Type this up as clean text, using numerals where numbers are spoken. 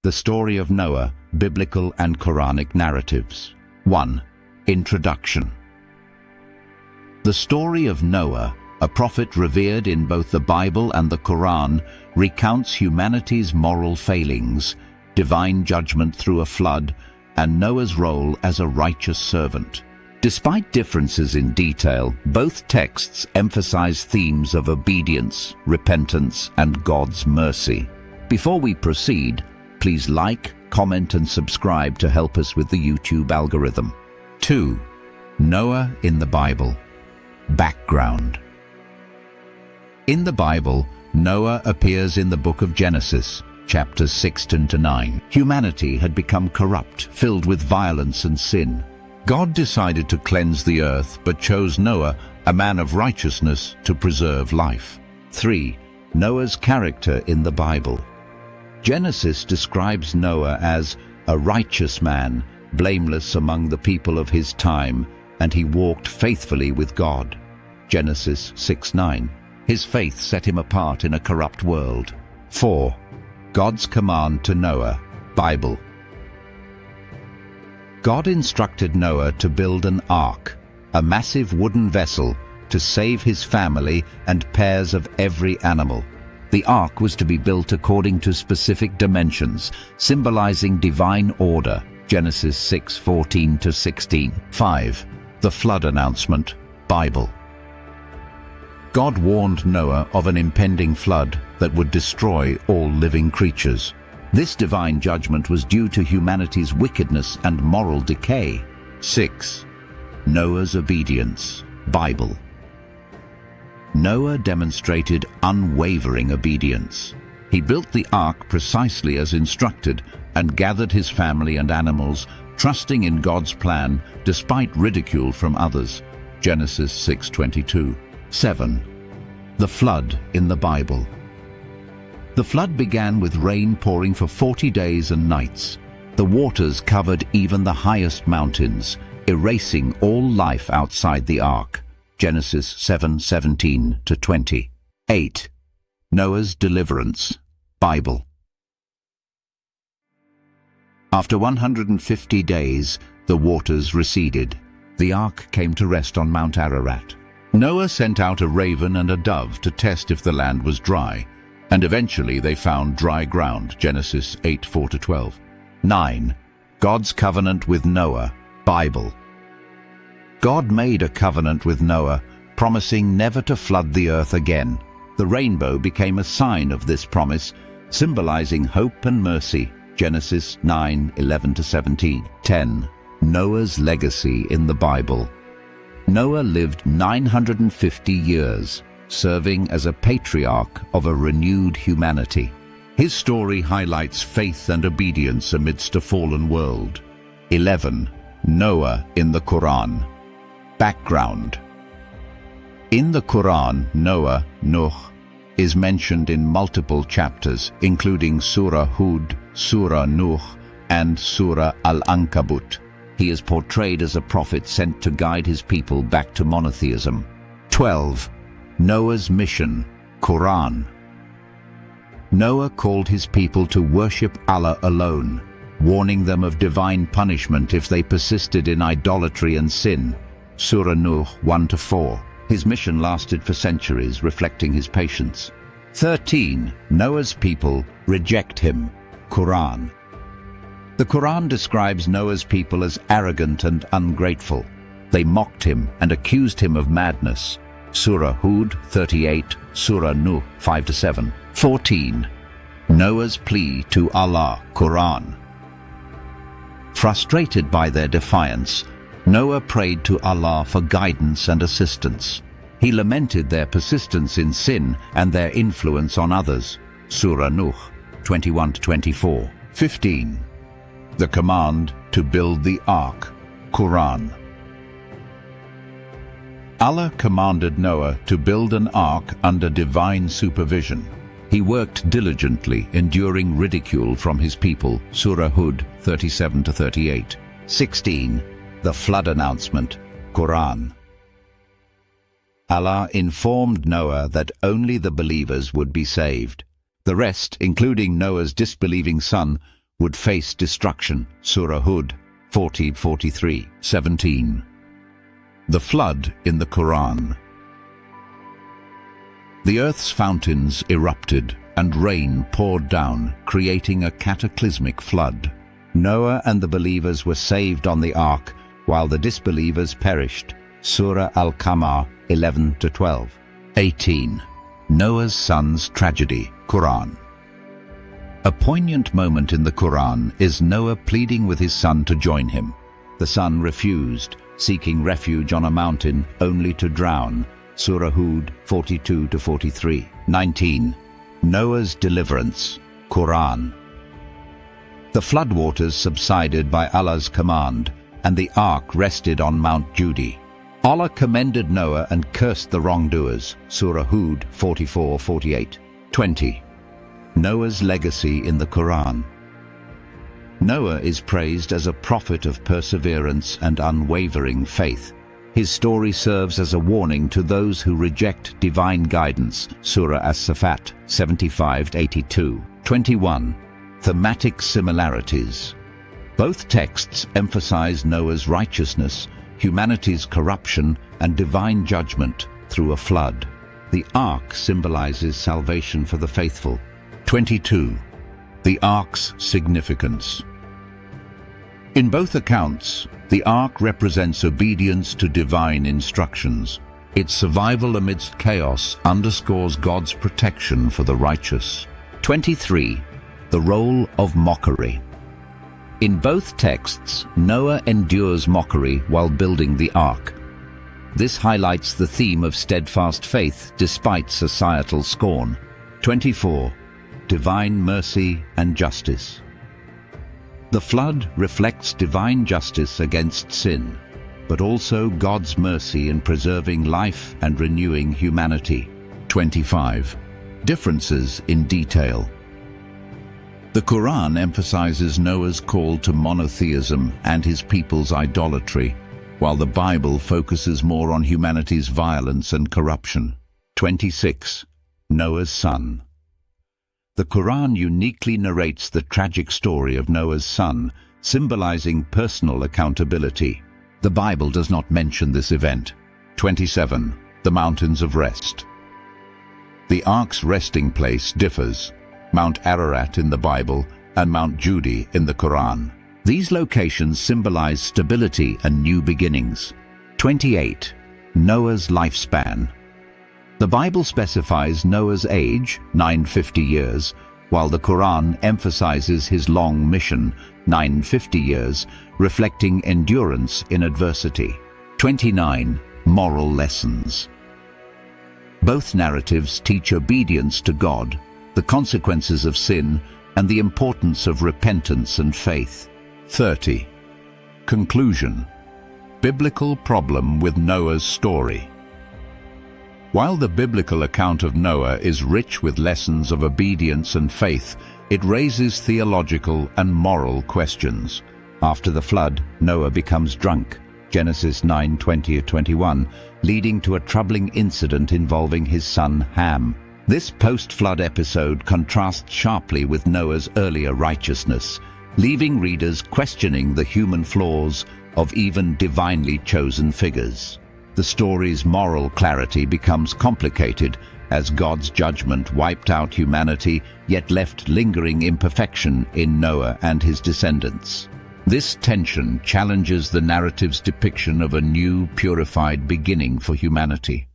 The story of Noah, biblical and Quranic narratives. 1. Introduction. The story of Noah, a prophet revered in both the Bible and the Quran, recounts humanity's moral failings, divine judgment through a flood, and Noah's role as a righteous servant. Despite differences in detail, both texts emphasize themes of obedience, repentance, and God's mercy. Before we proceed, please like, comment, and subscribe to help us with the YouTube algorithm. 2. Noah in the Bible. Background. In the Bible, Noah appears in the book of Genesis, chapters 6-9. Humanity had become corrupt, filled with violence and sin. God decided to cleanse the earth, but chose Noah, a man of righteousness, to preserve life. 3. Noah's character in the Bible. Genesis describes Noah as a righteous man, blameless among the people of his time, and he walked faithfully with God. Genesis 6:9. His faith set him apart in a corrupt world. 4. God's command to Noah. Bible. God instructed Noah to build an ark, a massive wooden vessel, to save his family and pairs of every animal. The ark was to be built according to specific dimensions, symbolizing divine order. Genesis 6:14-16. 5. The flood announcement. Bible. God warned Noah of an impending flood that would destroy all living creatures. This divine judgment was due to humanity's wickedness and moral decay. 6. Noah's obedience. Bible. Noah demonstrated unwavering obedience. He built the ark precisely as instructed and gathered his family and animals, trusting in God's plan despite ridicule from others. Genesis 6:22. 7. The flood in the Bible. The flood began with rain pouring for 40 days and nights. The waters covered even the highest mountains, erasing all life outside the ark. Genesis 7:17-20. 8. Noah's deliverance. Bible. After 150 days, the waters receded. The ark came to rest on Mount Ararat. Noah sent out a raven and a dove to test if the land was dry, and eventually they found dry ground. Genesis 8:4-12. 9. God's covenant with Noah. Bible. God made a covenant with Noah, promising never to flood the earth again. The rainbow became a sign of this promise, symbolizing hope and mercy. Genesis 9:11-17. 10. Noah's legacy in the Bible. Noah lived 950 years, serving as a patriarch of a renewed humanity. His story highlights faith and obedience amidst a fallen world. 11. Noah in the Quran. Background. In the Quran, Noah, Nuh, is mentioned in multiple chapters, including Surah Hud, Surah Nuh, and Surah Al-Ankabut. He is portrayed as a prophet sent to guide his people back to monotheism. 12. Noah's mission. Quran. Noah called his people to worship Allah alone, warning them of divine punishment if they persisted in idolatry and sin. Surah Nuh 1-4. His mission lasted for centuries, reflecting his patience. 13. Noah's people reject him. Quran. The Quran describes Noah's people as arrogant and ungrateful. They mocked him and accused him of madness. Surah Hud 38, Surah Nuh 5-7. 14. Noah's plea to Allah. Quran. Frustrated by their defiance, Noah prayed to Allah for guidance and assistance. He lamented their persistence in sin and their influence on others. Surah Nuh 21-24. 15. The command to build the ark. Quran. Allah commanded Noah to build an ark under divine supervision. He worked diligently, enduring ridicule from his people. Surah Hud 37-38. 16. The flood announcement. Quran. Allah informed Noah that only the believers would be saved. The rest, including Noah's disbelieving son, would face destruction. Surah Hud 40:43-17. The flood in the Quran. The earth's fountains erupted and rain poured down, creating a cataclysmic flood. Noah and the believers were saved on the ark, while the disbelievers perished. Surah Al-Qamar 11-12. 18. Noah's son's tragedy. Quran. A poignant moment in the Quran is Noah pleading with his son to join him. The son refused, seeking refuge on a mountain only to drown. Surah Hud 42-43. 19. Noah's deliverance. Quran. The floodwaters subsided by Allah's command, and the ark rested on Mount Judi. Allah commended Noah and cursed the wrongdoers. Surah Hud 44-48. 20. Noah's legacy in the Quran. Noah is praised as a prophet of perseverance and unwavering faith. His story serves as a warning to those who reject divine guidance. Surah As-Safat 75-82. 21. Thematic similarities. Both texts emphasize Noah's righteousness, humanity's corruption, and divine judgment through a flood. The ark symbolizes salvation for the faithful. 22. The ark's significance. In both accounts, the ark represents obedience to divine instructions. Its survival amidst chaos underscores God's protection for the righteous. 23. The role of mockery. In both texts, Noah endures mockery while building the ark. This highlights the theme of steadfast faith despite societal scorn. 24. Divine mercy and justice. The flood reflects divine justice against sin, but also God's mercy in preserving life and renewing humanity. 25. Differences in detail. The Quran emphasizes Noah's call to monotheism and his people's idolatry, while the Bible focuses more on humanity's violence and corruption. 26. Noah's son. The Quran uniquely narrates the tragic story of Noah's son, symbolizing personal accountability. The Bible does not mention this event. 27. The mountains of rest. The ark's resting place differs. Mount Ararat in the Bible and Mount Judi in the Quran. These locations symbolize stability and new beginnings. 28. Noah's lifespan. The Bible specifies Noah's age, 950 years, while the Quran emphasizes his long mission, 950 years, reflecting endurance in adversity. 29. Moral lessons. Both narratives teach obedience to God, the consequences of sin, and the importance of repentance and faith. 30. Conclusion. Biblical problem with Noah's story. While the biblical account of Noah is rich with lessons of obedience and faith, it raises theological and moral questions. After the flood, Noah becomes drunk, Genesis 9:20-21, leading to a troubling incident involving his son Ham. This post-flood episode contrasts sharply with Noah's earlier righteousness, leaving readers questioning the human flaws of even divinely chosen figures. The story's moral clarity becomes complicated as God's judgment wiped out humanity, yet left lingering imperfection in Noah and his descendants. This tension challenges the narrative's depiction of a new, purified beginning for humanity.